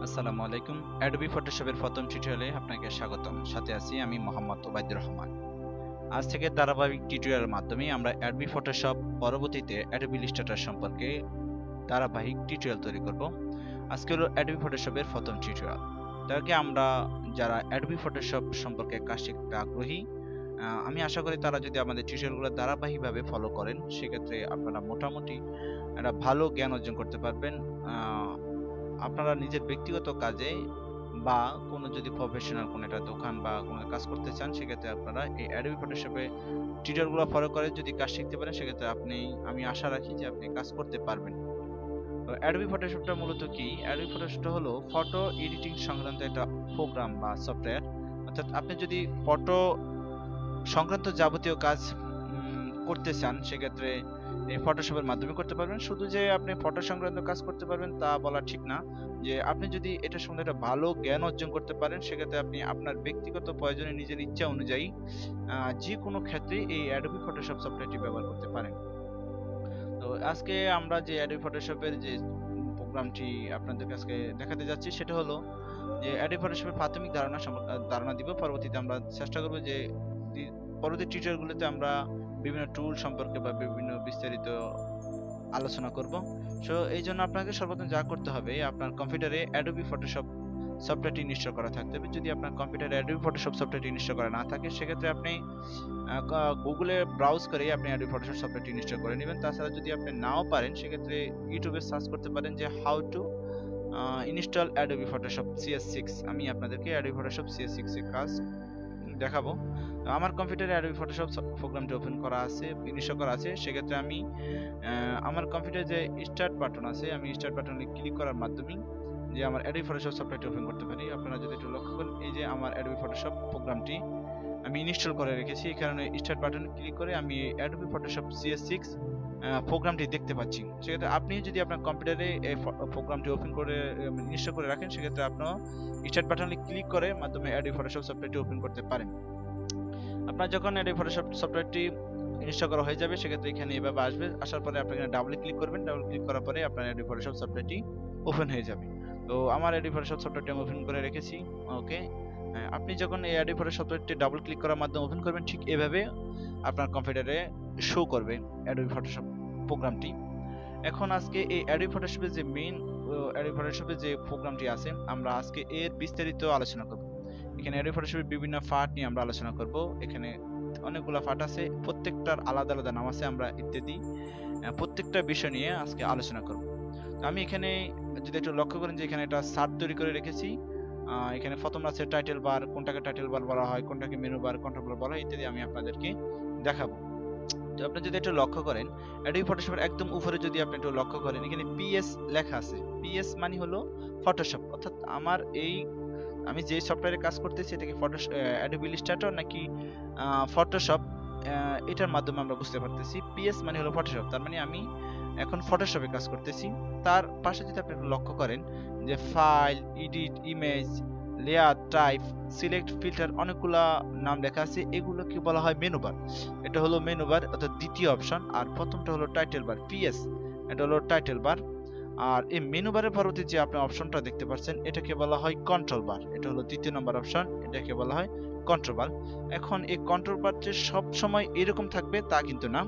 আসসালামু আলাইকুম। অ্যাডোবি ফটোশপের প্রথম টিউটোরিয়ালে আপনাকে স্বাগতম। সাথে আছি আমি মোহাম্মদ ওবায়দুর রহমান। আজ থেকে ধারাবাহিক টিউটোরিয়ালের মাধ্যমে আমরা অ্যাডোবি ফটোশপ পরবর্তীতে অ্যাডোবি ইলাস্ট্রেটর সম্পর্কে ধারাবাহিক টিউটোরিয়াল তৈরি করব। আজকে হলো অ্যাডোবি ফটোশপের প্রথম টিউটোরিয়াল। তার আগে আমরা যারা অ্যাডোবি ফটোশপ সম্পর্কে কাজ শিখতে আগ্রহী, আমি আশা করি তারা যদি আমাদের টিউটোরিয়ালগুলো ধারাবাহিকভাবে ফলো করেন, সেক্ষেত্রে আপনারা মোটামুটি একটা ভালো জ্ঞান অর্জন করতে পারবেন। আপনারা নিজের ব্যক্তিগত কাজে বা কোনো যদি প্রফেশনাল কোনো একটা দোকান বা কোনো কাজ করতে চান, সেক্ষেত্রে আপনারা এই অ্যাডোবি ফটোশপে টিউটোরিয়ালগুলো ফলো করে যদি কাজ শিখতে পারেন, সেক্ষেত্রে আমি আশা রাখি যে আপনি কাজ করতে পারবেন। তো অ্যাডোবি ফটোশপটা মূলত কি? অ্যাডোবি ফটোশপটা হলো ফটো এডিটিং সংক্রান্ত একটা প্রোগ্রাম বা সফটওয়্যার। অর্থাৎ আপনি যদি ফটো সংক্রান্ত যাবতীয় কাজ করতে চান, সেক্ষেত্রে এই ফটোশপের মাধ্যমে করতে পারবেন। শুধু যে আপনি ফটো সংক্রান্ত কাজ করতে পারবেন তা বলা ঠিক না। যে আপনি যদি এটা সম্বন্ধে একটা ভালো জ্ঞান অর্জন করতে পারেন, সেক্ষেত্রে আপনি আপনার ব্যক্তিগত প্রয়োজনে নিজের ইচ্ছা অনুযায়ী যে কোনো ক্ষেত্রে এই অ্যাডোবি ফটোশপ সফটওয়্যারটি ব্যবহার করতে পারেন। তো আজকে আমরা যে অ্যাডোবি ফটোশপের যে প্রোগ্রামটি আপনাদেরকে আজকে দেখাতে যাচ্ছি, সেটা হলো যে অ্যাডোবি ফটোশপের প্রাথমিক ধারণা দিব। পরবর্তীতে আমরা চেষ্টা করব যে পরবর্তী টিউটোরিয়ালগুলোতে আমরা বিভিন্ন টুল সম্পর্কে বা বিভিন্ন বিস্তারিত আলোচনা করব। সো এই জন্য আপনাকে সর্বপ্রথম যা করতে হবে, আপনার কম্পিউটারে অ্যাডোবি ফটোশপ সফটওয়্যারটি ইনস্টল করা থাকতে হবে। যদি আপনার কম্পিউটারে অ্যাডোবি ফটোশপ সফটওয়্যারটি ইনস্টল করা না থাকে, সেক্ষেত্রে আপনি গুগলে ব্রাউজ করে আপনি অ্যাডোবি ফটোশপ সফটওয়্যারটি ইনস্টল করে নেবেন। তাছাড়া যদি আপনি নাও পারেন, সেক্ষেত্রে ইউটিউবে সার্চ করতে পারেন যে how to install Adobe Photoshop CS6। আমি আপনাদেরকে অ্যাডোবি ফটোশপ CS6 এর কাজ দেখাবো। আমার কম্পিউটারে অ্যাডোবি ফটোশপ প্রোগ্রামটি ওপেন করা আছে, ইনস্টল করা আছে। সেক্ষেত্রে আমি আমার কম্পিউটারে যে স্টার্ট বাটন আছে, আমি স্টার্ট বাটনে ক্লিক করার মাধ্যমে যে আমার অ্যাডোবি ফটোশপ সফটওয়্যারটি ওপেন করতে পারি। আপনারা যদি একটু লক্ষ্য করেন, এই যে আমার অ্যাডোবি ফটোশপ প্রোগ্রামটি আমি ইনস্টল করে রেখেছি। এই কারণে স্টার্ট বাটনে ক্লিক করে আমি অ্যাডোবি ফটোশপ CS6 প্রোগ্রামটি দেখতে পাচ্ছি। সেক্ষেত্রে আপনি যদি আপনার কম্পিউটারে এই প্রোগ্রামটি ওপেন করে ইনস্টল করে রাখেন, সেক্ষেত্রে আপনারা স্টার্ট বাটনে ক্লিক করে মাধ্যমে অ্যাডোবি ফটোশপ সফটওয়্যারটি ওপেন করতে পারেন। আপনার যখন অ্যাডোবি ফটোশপ সফটওয়্যারটি ইনস্টল করা হয়ে যাবে, সেক্ষেত্রে এখানে এভাবে আসবে। আসার পরে আপনি এখানে ডাবল ক্লিক করবেন। ডাবল ক্লিক করার পরে আপনার অ্যাডোবি ফটোশপ সফটওয়্যারটি ওপেন হয়ে যাবে। তো আমার অ্যাডোবি ফটোশপ সফটওয়্যারটি আমি ওপেন করে রেখেছি। ওকে, আপনি যখন এই অ্যাডোবি ফটোশপ সফটওয়্যারটি ডাবল ক্লিক করার মাধ্যমে ওপেন করবেন, ঠিক এভাবে আপনার কম্পিউটারে শো করবে অ্যাডোবি ফটোশপ প্রোগ্রামটি। এখন আজকে এই অ্যাডোবি ফটোশপের যে মেইন অ্যাডোবি ফটোশপের যে প্রোগ্রামটি আছে, আমরা আজকে এর বিস্তারিত আলোচনা করব। এখানে অ্যাডোবি ফটোশপের বিভিন্ন পার্ট নিয়ে আমরা আলোচনা করব। এখানে অনেকগুলো পার্ট আছে, প্রত্যেকটার আলাদা আলাদা নাম আছে। আমরা ইত্যাদি প্রত্যেকটা বিষয় নিয়ে আজকে আলোচনা করব। তো আমি এখানে যদি একটু লক্ষ্য করেন যে এখানে একটা সার্চ তৈরি করে রেখেছি। এখানে প্রথম আছে টাইটেল বার, কোনটাকে টাইটেল বার বলা হয়, কোনটাকে মেনু বার, কন্ট্রোল বার বলা হয়, ইত্যাদি আমি আপনাদেরকে দেখাবো। তো আপনি যদি একটু লক্ষ্য করেন, অ্যাডোবি ফটোশপের একদম উপরে যদি আপনি একটু লক্ষ্য করেন, এখানে PS লেখা আছে। PS মানে হলো ফটোশপ। অর্থাৎ আমি যে সফটওয়্যারে কাজ করতেছি, এটাকে অ্যাডোবি ইলাস্ট্রেটর নাকি ফটোশপ, এটার মাধ্যমে আমরা বুঝতে পারতেছি। PS মানে হলো ফটোশপ, তার মানে আমি এখন ফটোশপে কাজ করতেছি। তার পাশে যদি আপনি লক্ষ্য করেন যে file, edit, image, layer, type, select, filter, অনেকগুলা নাম লেখা আছে। এগুলো কি বলা হয়? Menu bar. এটা হলো মেনু বার, অর্থাৎ দ্বিতীয় অপশন। আর প্রথমটা হলো টাইটেল বার। PS এটা হলো টাইটেল বার। আর এই মেনু বারের পরবর্তী যে আপনি অপশনটা দেখতে পাচ্ছেন, এটাকে বলা হয় কন্ট্রোল বার। এটা হলো দ্বিতীয় নম্বর অপশন, এটাকে বলা হয় কন্ট্রোল বার। এখন এই কন্ট্রোল বার যে সব সময় এরকম থাকবে তা কিন্তু না।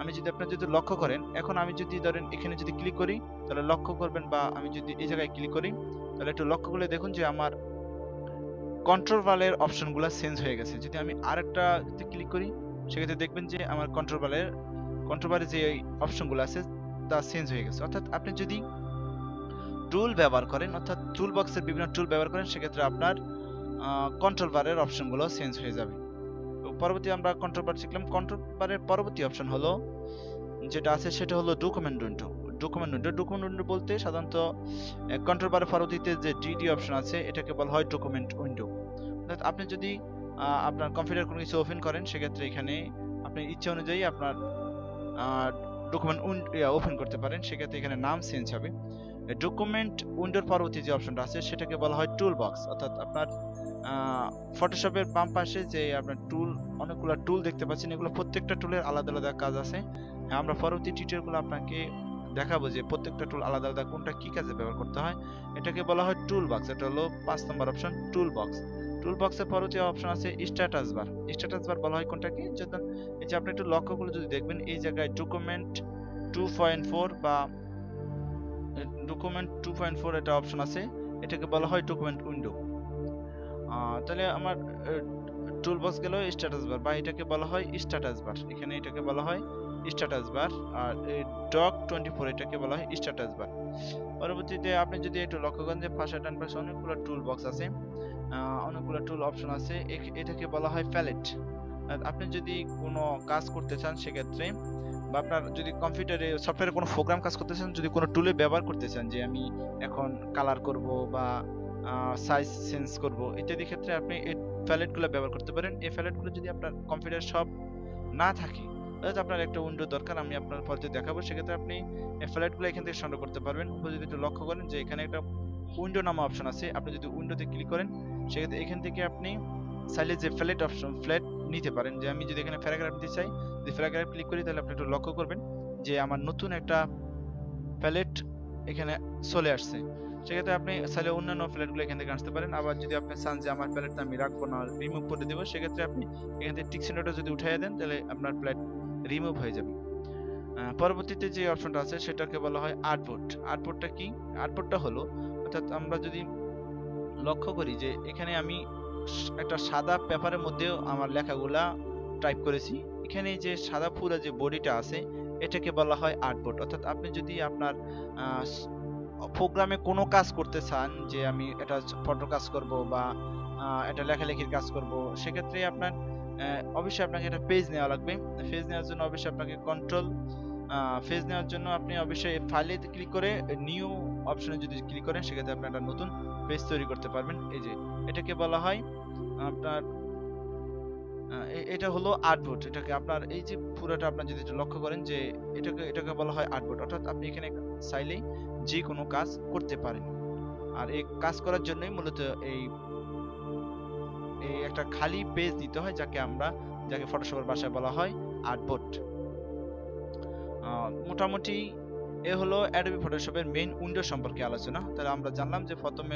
আপনি যদি লক্ষ্য করেন, এখন আমি যদি ধরেন এখানে যদি ক্লিক করি, তাহলে লক্ষ্য করবেন, বা আমি যদি এই জায়গায় ক্লিক করি, তাহলে একটু লক্ষ্য করলে দেখুন যে আমার কন্ট্রোল বারের অপশনগুলো চেঞ্জ হয়ে গেছে। যদি আমি আরেকটা ক্লিক করি, সেক্ষেত্রে দেখবেন যে আমার কন্ট্রোল বারে যে অপশনগুলো আছে তা চেঞ্জ হয়ে গেছে। অর্থাৎ আপনি যদি টুল ব্যবহার করেন, অর্থাৎ টুল বক্সের বিভিন্ন টুল ব্যবহার করেন, সেক্ষেত্রে আপনার কন্ট্রোল বারের অপশনগুলো চেঞ্জ হয়ে যাবে। তো পরবর্তী আমরা কন্ট্রোল বার শিখলাম। কন্ট্রোল বারের পরবর্তী অপশন হলো যেটা আছে, সেটা হলো ডকুমেন্ট উইন্ডো। ডকুমেন্ট উইন্ডো বলতে সাধারণত কন্ট্রোল বারের পরবর্তীতে যে DD অপশন আছে, এটাকে বলা হয় ডকুমেন্ট উইন্ডো। অর্থাৎ আপনি যদি আপনার কম্পিউটার কোনো কিছু ওপেন করেন, সেক্ষেত্রে এখানে আপনি ইচ্ছা অনুযায়ী আপনার ডকুমেন্ট ওপেন করতে পারেন। সেক্ষেত্রে এখানে নাম চেঞ্জ হবে। ডকুমেন্ট উইন্ডোর পরবর্তী যে অপশনটা আছে, সেটাকে বলা হয় টুল বক্স। অর্থাৎ আপনার ফটোশপের বাম পাশে যে আপনার অনেকগুলো টুল দেখতে পাচ্ছেন, এগুলো প্রত্যেকটা টুলের আলাদা আলাদা কাজ আছে। আমরা পরবর্তী টিউটোরিয়ালগুলো আপনাকে দেখাবো যে প্রত্যেকটা টুল আলাদা আলাদা কোনটা কি কাজে ব্যবহার করতে হয়। এটাকে বলা হয় টুল বক্স। এটা হলো 5 নম্বর অপশন, টুল বক্স। টুল বক্সের পরবর্তী অপশন আছে স্ট্যাটাস বার। স্ট্যাটাস বার বলা হয় কোনটাকে, যেমন এই যে আপনি একটু লক্ষ্য করে যদি দেখবেন এই জায়গায় ডকুমেন্ট 2.4 বা ডকুমেন্ট 2.4 এটা অপশন আছে, এটাকে বলা হয় ডকুমেন্ট উইন্ডো। তাহলে আমার টুল বক্স গেল স্ট্যাটাস বার, বা এটাকে বলা হয় স্ট্যাটাস বার। এখানে এটাকে বলা হয় স্ট্যাটাস বার। আর এই ডক 24 এটাকে বলা হয় স্ট্যাটাস বার। পরবর্তীতে আপনি যদি একটু লক্ষ্য করেন যে পাশে ডান পাশে অনেকগুলো টুল বক্স আছে, অনেকগুলো টুল অপশন আছে, এটাকে বলা হয় প্যালেট। আপনি যদি কোনো কাজ করতে চান সেক্ষেত্রে, বা আপনার যদি কম্পিউটারে সফটওয়্যারে কোনো প্রোগ্রাম কাজ করতে চান, যদি কোনো টুলে ব্যবহার করতে চান, যে আমি এখন কালার করব বা সাইজ চেঞ্জ করব ইত্যাদি ক্ষেত্রে আপনি এই প্যালেটগুলো ব্যবহার করতে পারেন। এই প্যালেটগুলো যদি আপনার কম্পিউটার সব না থাকে, তাহলে আপনার একটা উইন্ডো দরকার, আমি আপনার পরে দেখাবো। সেক্ষেত্রে আপনি এই প্যালেটগুলো এখান থেকে সংগ্রহ করতে পারবেন। যদি একটু লক্ষ্য করেন যে এখানে একটা উইন্ডো নামা অপশন আছে, আপনি যদি উইন্ডোতে ক্লিক করেন সেক্ষেত্রে এখান থেকে আপনি চাইলে যে ফ্ল্যাট অপশন ফ্ল্যাট নিতে পারেন। যে আমি যদি এখানে প্যারাগ্রাফ দিতে চাই, যদি প্যারাগ্রাফ ক্লিক করি, তাহলে আপনি একটু লক্ষ্য করবেন যে আমার নতুন একটা প্যালেট এখানে চলে আসছে। সেক্ষেত্রে আপনি চাইলে অন্যান্য প্যালেটগুলো এখান থেকে আসতে পারেন। আবার যদি আপনি চান যে আমার প্যালেটটা আমি রাখবো না, রিমুভ করে দেবো, সেক্ষেত্রে আপনি এখান থেকে টিক চিহ্নটা যদি উঠাইয়া দেন, তাহলে আপনার প্যালেট রিমুভ হয়ে যাবে। পরবর্তীতে যে অপশনটা আছে সেটাকে বলা হয় আর্টবোর্ড। আর্টবোর্ডটা কি? আর্টবোর্ডটা হলো, অর্থাৎ আমরা যদি লক্ষ্য করি যে এখানে আমি একটা সাদা পেপারের মধ্যেও আমার লেখাগুলা টাইপ করেছি, এখানে যে সাদা পুরো যে বডিটা আছে এটাকে বলা হয় আর্টবোর্ড। অর্থাৎ আপনি যদি আপনার প্রোগ্রামে কোনো কাজ করতে চান, যে আমি এটা ফটো কাজ করব বা এটা লেখালেখির কাজ করব, সেক্ষেত্রে আপনার অবশ্যই আপনাকে একটা পেজ নেওয়া লাগবে। পেজ নেওয়ার জন্য অবশ্যই আপনাকে পেজ নেওয়ার জন্য আপনি অবশ্যই ফাইলে ক্লিক করে নিউ অপশনে যদি ক্লিক করেন, সেক্ষেত্রে আপনি একটা নতুন পেজ তৈরি করতে পারবেন। এই যে এটাকে বলা হয় আপনার এটা হলো আর্টবোর্ড। এটাকে আপনার এই যে পুরোটা আপনার যদি একটু লক্ষ্য করেন যে এটাকে বলা হয় আর্টবোর্ড। অর্থাৎ আপনি এখানে চাইলেই যে কোনো কাজ করতে পারেন। আর এই কাজ করার জন্যই মূলত এই একটা খালি পেজ দিতে হয়, যাকে ফটোশপের ভাষায় বলা হয় আর্টবোর্ড। মোটামুটি এ হলো অ্যাডোবি ফটোশপের মেইন উইন্ডো সম্পর্কে আলোচনা। তাহলে আমরা জানলাম যে প্রথম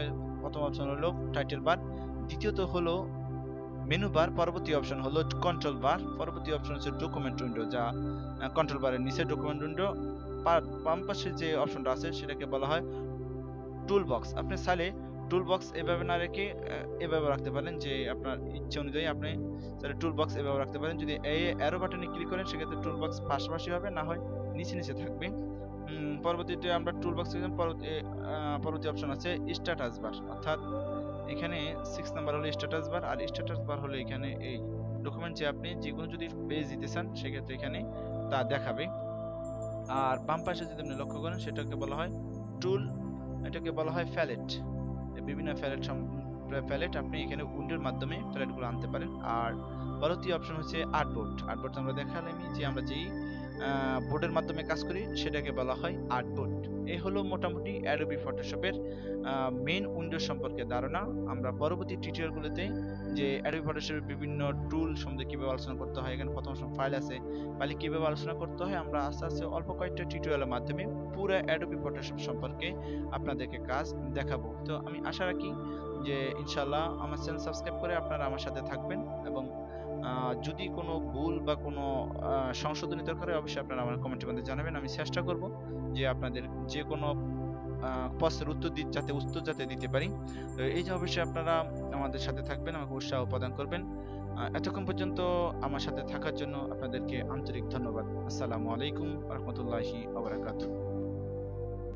অপশন হলো টাইটেল বার, দ্বিতীয়ত হলো মেনু বার, পরবর্তী অপশন হলো কন্ট্রোল বার, পরবর্তী অপশন হচ্ছে ডকুমেন্ট উইন্ডো, যা কন্ট্রোল বারের নিচে ডকুমেন্ট উইন্ডো। বাম পাশে যে অপশনটা আছে সেটাকে বলা হয় টুল বক্স। আপনি চাইলে টুল বক্স এভাবে না রেখে এভাবে রাখতে পারেন, যে আপনার ইচ্ছে অনুযায়ী আপনি চাইলে টুল বক্স এভাবে রাখতে পারেন। যদি এই অ্যারো বাটনে ক্লিক করেন, সেক্ষেত্রে টুল বক্স পাশাপাশি হবে, না হয় নিচে নিচে থাকবে। পরবর্তীতে আমরা টুল বক্স পরবর্তী অপশন আছে স্ট্যাটাস বার। অর্থাৎ এখানে 6 নাম্বার হলো স্ট্যাটাস বার, আর স্ট্যাটাস বার হলো এখানে এই ডকুমেন্টে আপনি যে কোনো যদি পেজ দিতে চান, সেক্ষেত্রে এখানে তা দেখাবে। আর বাম পাশে যদি আপনি লক্ষ্য করেন, সেটাকে বলা হয় টুল, এটাকে বলা হয় প্যালেট। বিভিন্ন প্যালেট আপনি এখানে উইন্ডোর মাধ্যমে প্যালেটগুলো আনতে পারেন। আর পরবর্তী অপশন হচ্ছে আর্টবোর্ড। আর্টবোর্ড আমরা দেখালাম যে আমরা যেই বোর্ডের মাধ্যমে কাজ করি সেটাকে বলা হয় আর্টবোর্ড। এই হলো মোটামুটি অ্যাডোবি ফটোশপের মেইন উইন্ডো সম্পর্কে ধারণা। আমরা পরবর্তী টিউটোরিয়ালগুলোতে যে অ্যাডোবি ফটোশপের বিভিন্ন টুল সম্বন্ধে কিভাবে আলোচনা করতে হয়, এখানে প্রথম ফাইল আছে, ফাইলে কিভাবে আলোচনা করতে হয়, আমরা আস্তে আস্তে অল্প কয়েকটা টিউটোরিয়ালের মাধ্যমে পুরো অ্যাডোবি ফটোশপ সম্পর্কে আপনাদেরকে কাজ দেখাবো। তো আমি আশা রাখি যে ইনশাআল্লাহ আমার চ্যানেল সাবস্ক্রাইব করে আপনারা আমার সাথে থাকবেন, এবং যদি কোনো ভুল বা কোনো সংশোধনী দরকার হয়, অবশ্যই আপনারা আমার কমেন্টের মধ্যে জানাবেন। আমি চেষ্টা করব যে আপনাদের যে কোনো প্রশ্নের উত্তর যাতে দিতে পারি। তো এই যে অবশ্যই আপনারা আমাদের সাথে থাকবেন, আমাকে উৎসাহ প্রদান করবেন। এতক্ষণ পর্যন্ত আমার সাথে থাকার জন্য আপনাদেরকে আন্তরিক ধন্যবাদ। আসসালামু আলাইকুম ওয়া রাহমাতুল্লাহি ওয়া বারাকাতুহু।